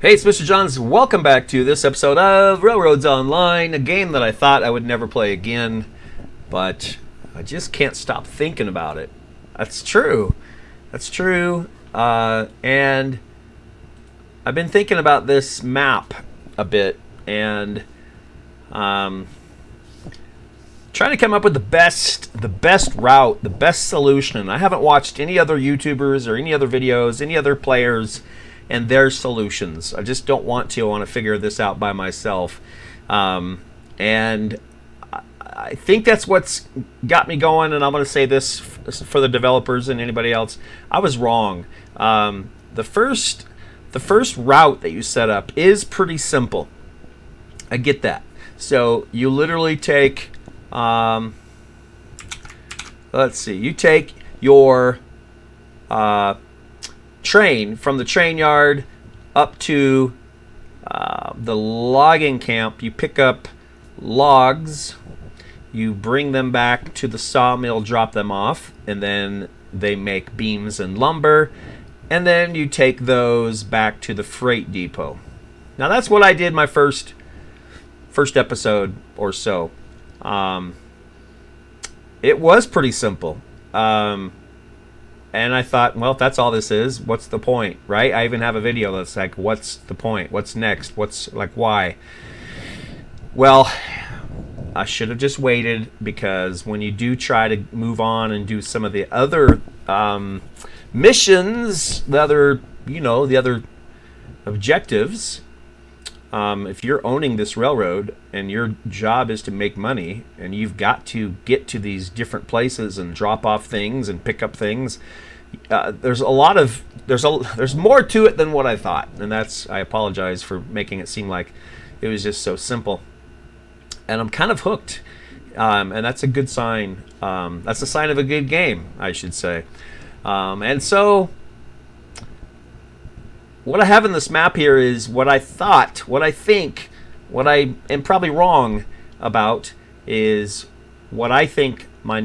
Hey, it's Mr. Johns. Welcome back to this episode of Railroads Online, a game that I thought I would never play again, but I just can't stop thinking about it. That's true. That's true. And I've been thinking about this map a bit and trying to come up with the best route, the best solution. I haven't watched any other YouTubers or any other videos, any other players and their solutions. I just don't want to. I want to figure this out by myself. And I think that's what's got me going, and I'm going to say this for the developers and anybody else. I was wrong. The first route that you set up is pretty simple. I get that. So you literally take, let's see, you take your train from the train yard up to the logging camp. You pick up logs, you bring them back to the sawmill, drop them off, and then they make beams and lumber, and then you take those back to the freight depot. Now that's what I did my first episode or so. It was pretty simple. And I thought, well, if that's all this is, what's the point, right? I even have a video that's like, what's the point? What's next? What's, like, why? Well, I should have just waited, because when you do try to move on and do some of the other missions, the other objectives, if you're owning this railroad and your job is to make money and you've got to get to these different places and drop off things and pick up things, there's more to it than what I thought. And I apologize for making it seem like it was just so simple. And I'm kind of hooked. And that's a good sign. That's a sign of a good game, I should say. And so what I have in this map here is what I think, what I am probably wrong about is what I think my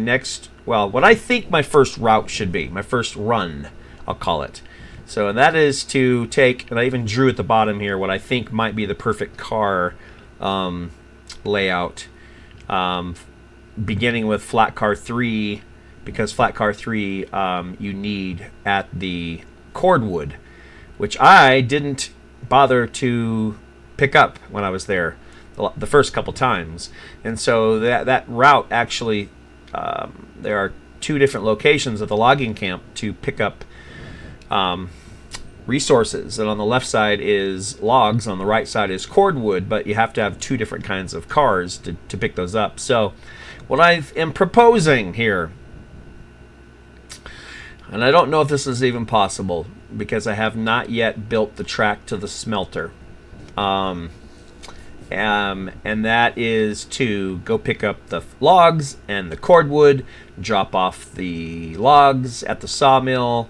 first route should be, my first run, I'll call it. So, and that is to take, and I even drew at the bottom here, what I think might be the perfect car layout, beginning with flat car 3, because flat car 3 you need at the cordwood, which I didn't bother to pick up when I was there the first couple times. And so that route actually, there are 2 different locations at the logging camp to pick up resources. And on the left side is logs, on the right side is cordwood, but you have to have 2 different kinds of cars to pick those up. So what I am proposing here, and I don't know if this is even possible, because I have not yet built the track to the smelter. And that is to go pick up the logs and the cordwood, drop off the logs at the sawmill,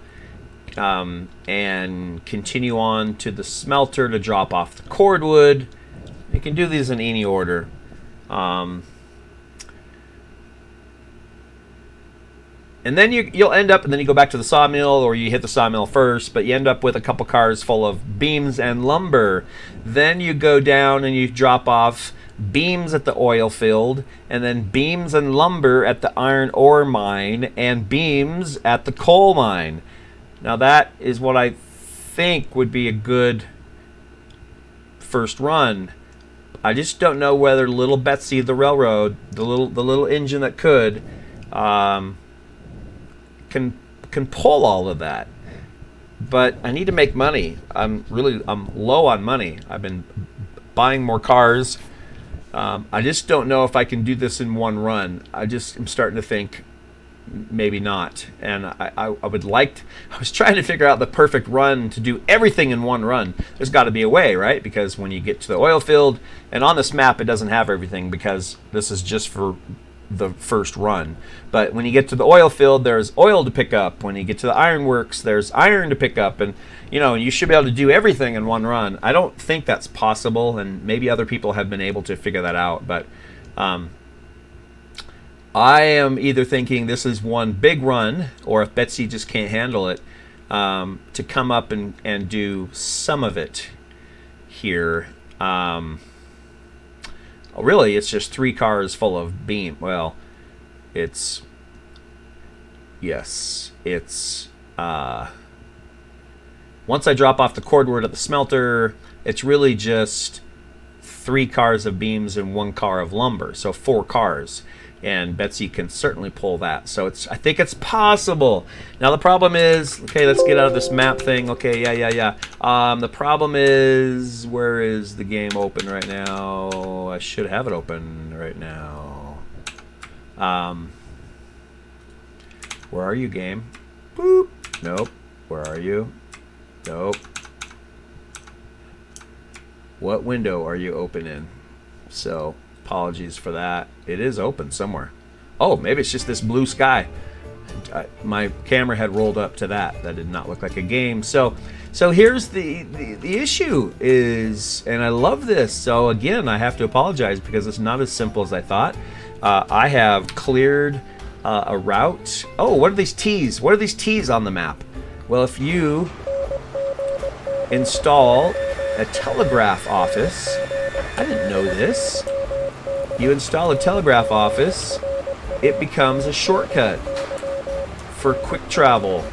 and continue on to the smelter to drop off the cordwood. You can do these in any order. And then you'll end up, and then you go back to the sawmill, or you hit the sawmill first, but you end up with a couple cars full of beams and lumber. Then you go down and you drop off beams at the oil field, and then beams and lumber at the iron ore mine, and beams at the coal mine. Now that is what I think would be a good first run. I just don't know whether little Betsy the railroad, the little engine that could, can pull all of that. But I need to make money. I'm low on money. I've been buying more cars. I just don't know if I can do this in one run. I just am starting to think maybe not. And I was trying to figure out the perfect run to do everything in one run. There's got to be a way, right? Because when you get to the oil field, and on this map it doesn't have everything, because this is just for the first run. But when you get to the oil field, there's oil to pick up. When you get to the ironworks, there's iron to pick up. And you should be able to do everything in one run. I don't think that's possible, and maybe other people have been able to figure that out. But I am either thinking this is one big run, or if Betsy just can't handle it, to come up and do some of it. here. Really, it's just 3 cars full of beam. Well, it's... Yes, it's... once I drop off the cordwood at the smelter, it's really just 3 cars of beams and 1 car of lumber. So 4 cars. And Betsy can certainly pull that. So I think it's possible. Now the problem is, okay, let's get out of this map thing. Okay, yeah. The problem is, where is the game open right now? I should have it open right now. Where are you, game? Boop. Nope. Where are you? Nope. What window are you open in? So... apologies for that. It is open somewhere. Oh, maybe it's just this blue sky. My camera had rolled up to that. That did not look like a game. So here's the issue is, and I love this. So again, I have to apologize because it's not as simple as I thought. I have cleared a route. Oh, what are these T's? What are these T's on the map? Well, if you install a telegraph office, I didn't know this. You install a telegraph office, it becomes a shortcut for quick travel.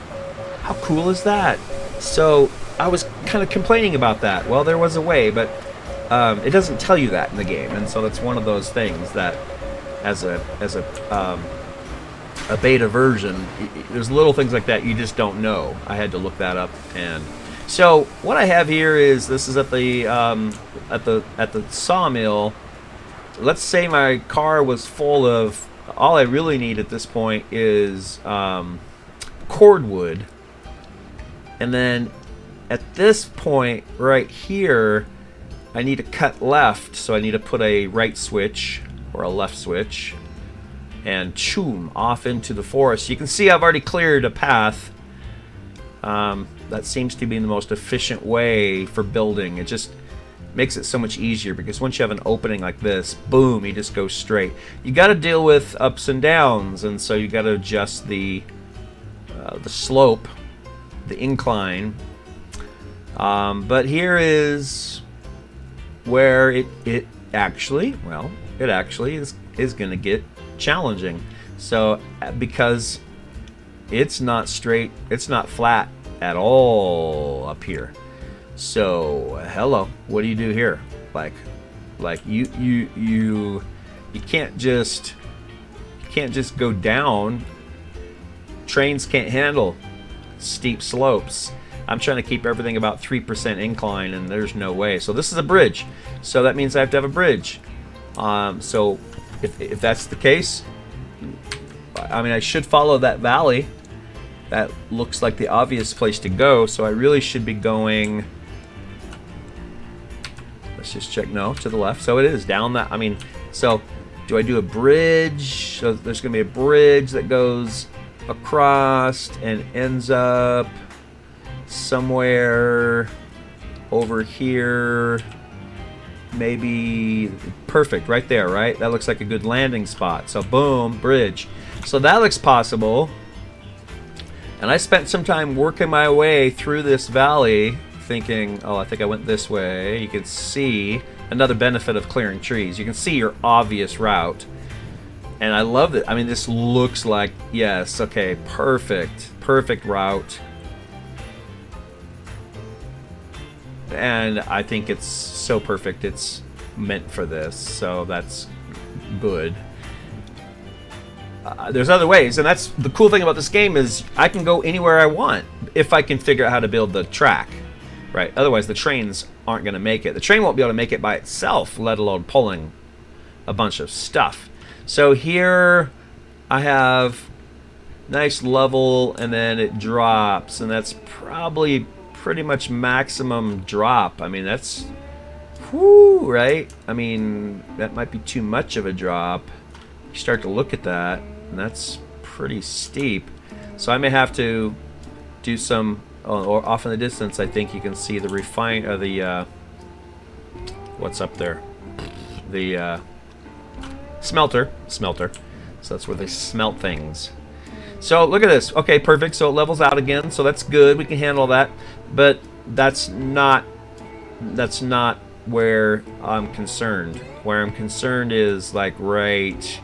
How cool is that? So I was kind of complaining about that. Well, there was a way, but it doesn't tell you that in the game, and so that's one of those things that, as a beta version, there's little things like that you just don't know. I had to look that up, and so what I have here is this is at the sawmill. Let's say my car was full of, all I really need at this point is cordwood. And then at this point right here, I need to cut left. So I need to put a right switch or a left switch and choom off into the forest. You can see I've already cleared a path. That seems to be the most efficient way for building. It just makes it so much easier because once you have an opening like this, boom, you just go straight. You got to deal with ups and downs, and so you got to adjust the slope, the incline. But here is where it actually is going to get challenging. So because it's not straight, it's not flat at all up here. So hello, what do you do here? Like you can't just go down. Trains can't handle steep slopes. I'm trying to keep everything about 3% incline, and there's no way. So this is a bridge, so that means I have to have a bridge. So if that's the case, I mean, I should follow that valley. That looks like the obvious place to go, so I really should be going... Let's just check. No, to the left. So it is down that. I mean, so do I do a bridge? So there's going to be a bridge that goes across and ends up somewhere over here. Maybe perfect right there, right? That looks like a good landing spot. So boom, bridge. So that looks possible. And I spent some time working my way through this valley, thinking, oh, I think I went this way. You can see another benefit of clearing trees. You can see your obvious route. And I love it. I mean, this looks like, yes, okay, perfect route. And I think it's so perfect, it's meant for this. So that's good. There's other ways, and that's the cool thing about this game is I can go anywhere I want if I can figure out how to build the track. Right, otherwise the trains aren't going to make it. The train won't be able to make it by itself, let alone pulling a bunch of stuff. So here I have nice level, and then it drops, and that's probably pretty much maximum drop. I mean, that's, whoo, right? I mean, that might be too much of a drop. You start to look at that, and that's pretty steep. So I may have to do some, or off in the distance, I think you can see the what's up there? The smelter. So that's where they smelt things. So look at this. Okay, perfect. So it levels out again. So that's good. We can handle that. But that's not that's not where I'm concerned. Where I'm concerned is like right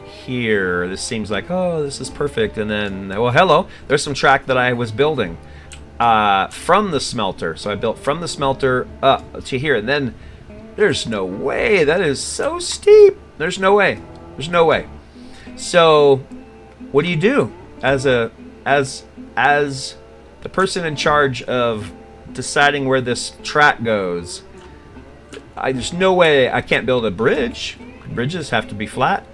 here. This seems like, oh, this is perfect. And then, well, hello, there's some track that I was building from the smelter. So I built from the smelter up to here. And then there's no way. That is so steep. There's no way. There's no way. So what do as the person in charge of deciding where this track goes? There's no way I can't build a bridge. Bridges have to be flat.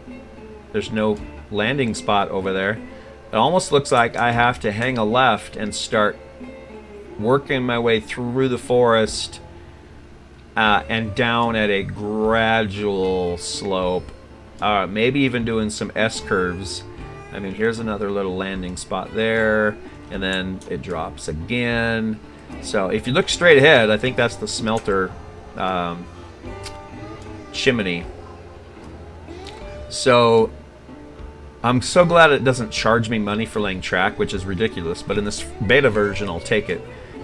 There's no landing spot over there. It almost looks like I have to hang a left and start working my way through the forest and down at a gradual slope. Maybe even doing some S-curves. I mean, here's another little landing spot there, and then it drops again. So if you look straight ahead, I think that's the smelter chimney. So I'm so glad it doesn't charge me money for laying track, which is ridiculous, but in this beta version I'll take it.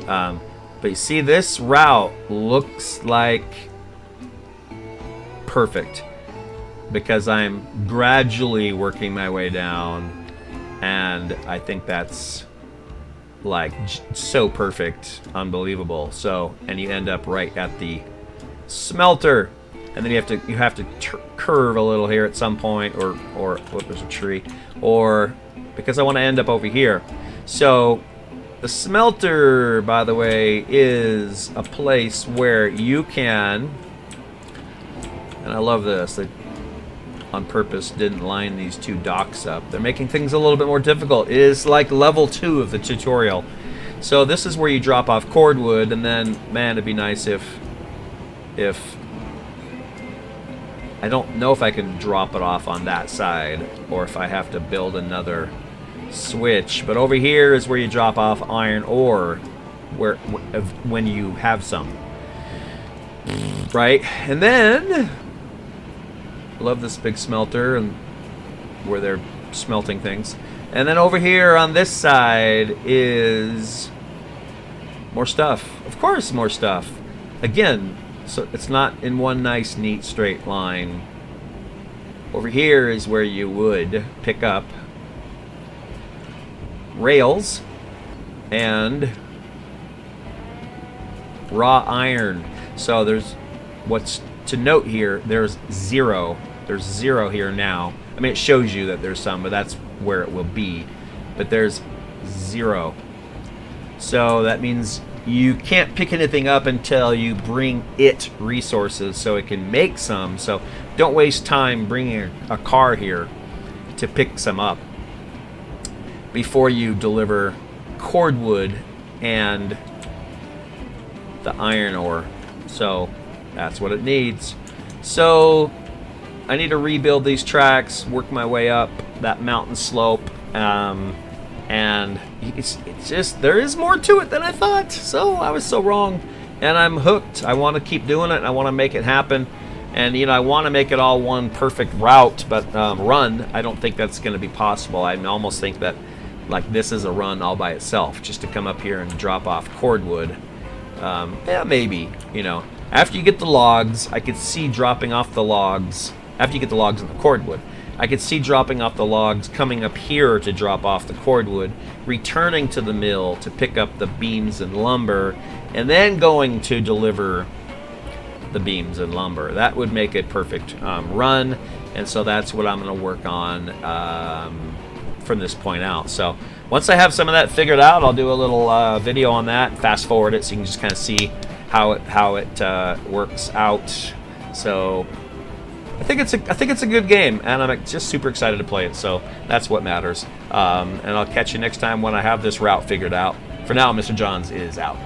But you see, this route looks like perfect because I'm gradually working my way down, and I think that's like so perfect, unbelievable. So, and you end up right at the smelter, and then you have to curve a little here at some point, or whoop, there's a tree, or because I want to end up over here. So the smelter, by the way, is a place where you can, and I love this, they on purpose didn't line these two docks up. They're making things a little bit more difficult. It is like level 2 of the tutorial. So this is where you drop off cordwood, and then, man, it'd be nice if I don't know if I can drop it off on that side, or if I have to build another switch. But over here is where you drop off iron ore, when you have some. Right? And then, I love this big smelter and where they're smelting things. And then over here on this side is more stuff. Of course, more stuff. Again, so it's not in one nice, neat, straight line. Over here is where you would pick up rails and raw iron. So there's, what's to note here, there's zero. There's zero here now. I mean, it shows you that there's some, but that's where it will be. But there's zero. So that means you can't pick anything up until you bring it resources so it can make some. So don't waste time bringing a car here to pick some up before you deliver cordwood and the iron ore. So that's what it needs. So I need to rebuild these tracks, work my way up that mountain slope, and it's just, there is more to it than I thought. So I was so wrong, and I'm hooked. I want to keep doing it. I want to make it happen, and I want to make it all one perfect route. But run, I don't think that's going to be possible. I almost think that like this is a run all by itself, just to come up here and drop off cordwood. Yeah, maybe. After you get the logs, I could see dropping off the logs. After you get the logs and the cordwood, I could see dropping off the logs, coming up here to drop off the cordwood, returning to the mill to pick up the beams and lumber, and then going to deliver the beams and lumber. That would make it perfect run, and so that's what I'm going to work on from this point out. So once I have some of that figured out, I'll do a little video on that, fast forward it so you can just kind of see how it works out. So I think it's a good game, and I'm just super excited to play it. So that's what matters. And I'll catch you next time when I have this route figured out. For now, Mr. Johns is out.